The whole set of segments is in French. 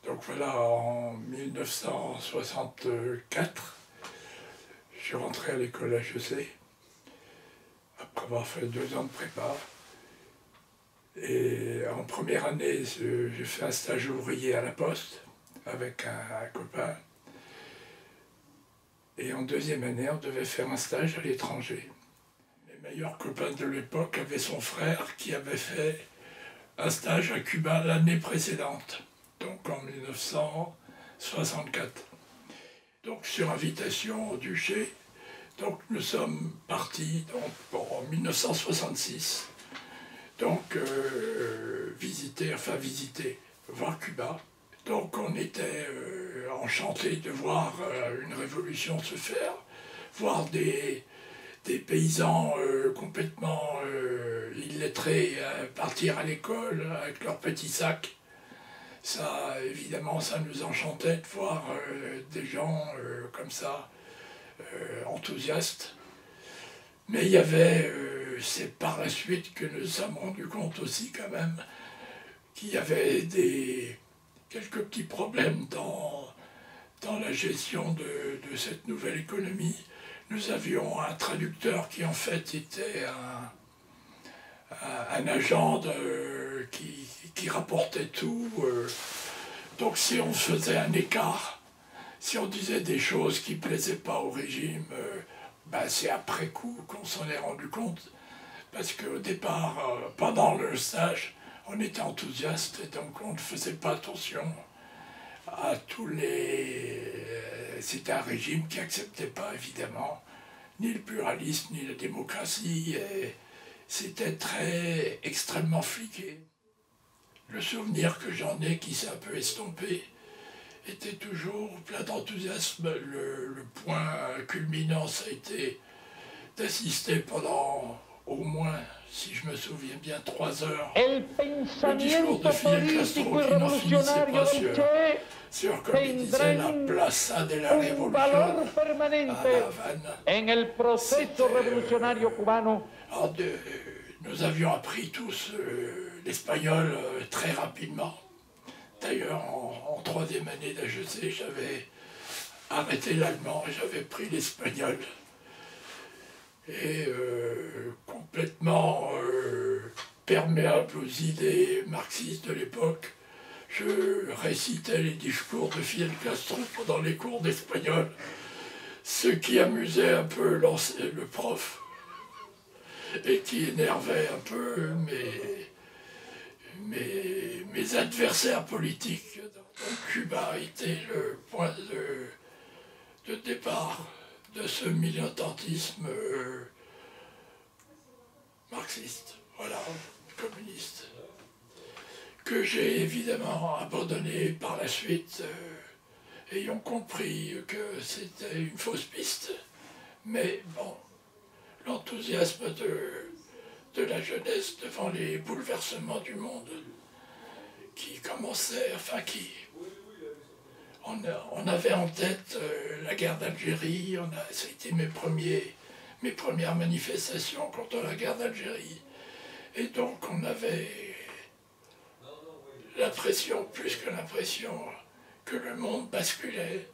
Donc voilà, en 1964, je suis rentré à l'école HEC, après avoir fait 2 ans de prépa. Et en première année, j'ai fait un stage ouvrier à la Poste avec un copain. Et en deuxième année, on devait faire un stage à l'étranger. Mes meilleurs copains de l'époque avaient son frère qui avait fait un stage à Cuba l'année précédente, donc en 1964. Donc sur invitation au duché, donc nous sommes partis en 1966. Donc visiter, voir Cuba. Donc on était enchantés de voir une révolution se faire, voir des paysans complètement illettrés partir à l'école avec leurs petits sacs. Ça, évidemment, ça nous enchantait de voir des gens comme ça, enthousiastes. Mais il y avait, c'est par la suite que nous nous sommes rendus compte aussi quand même qu'il y avait quelques petits problèmes dans la gestion de cette nouvelle économie. Nous avions un traducteur qui en fait était un agent qui rapportait tout. Donc si on faisait un écart, si on disait des choses qui ne plaisaient pas au régime, c'est après coup qu'on s'en est rendu compte. Parce qu'au départ, pendant le stage, on était enthousiaste et donc on ne faisait pas attention à tous les... C'était un régime qui n'acceptait pas évidemment ni le pluralisme ni la démocratie, et c'était extrêmement fliqué. Le souvenir que j'en ai, qui s'est un peu estompé, était toujours plein d'enthousiasme. Le point culminant, ça a été d'assister pendant au moins, si je me souviens bien, 3 heures, le discours de Fidel Castro qui n'en finissait pas sur, comme il disait, la Plaza de la Révolution à La Havane. Nous avions appris tous l'espagnol très rapidement. D'ailleurs, en 3e année d'HEC, j'avais arrêté l'allemand et j'avais pris l'espagnol. Et complètement perméable aux idées marxistes de l'époque, je récitais les discours de Fidel Castro pendant les cours d'espagnol, ce qui amusait un peu le prof et qui énervait un peu mes adversaires politiques. Donc Cuba a été le point de départ de ce militantisme marxiste, voilà, communiste, que j'ai évidemment abandonné par la suite, ayant compris que c'était une fausse piste. Mais bon, l'enthousiasme de la jeunesse devant les bouleversements du monde qui commençaient, on avait en tête la guerre d'Algérie, ça a été mes premières manifestations contre la guerre d'Algérie. Et donc on avait l'impression, plus que l'impression, que le monde basculait.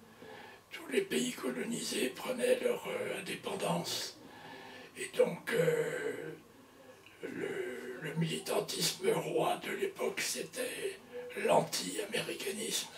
Tous les pays colonisés prenaient leur indépendance. Et donc le militantisme roi de l'époque, c'était l'anti-américanisme.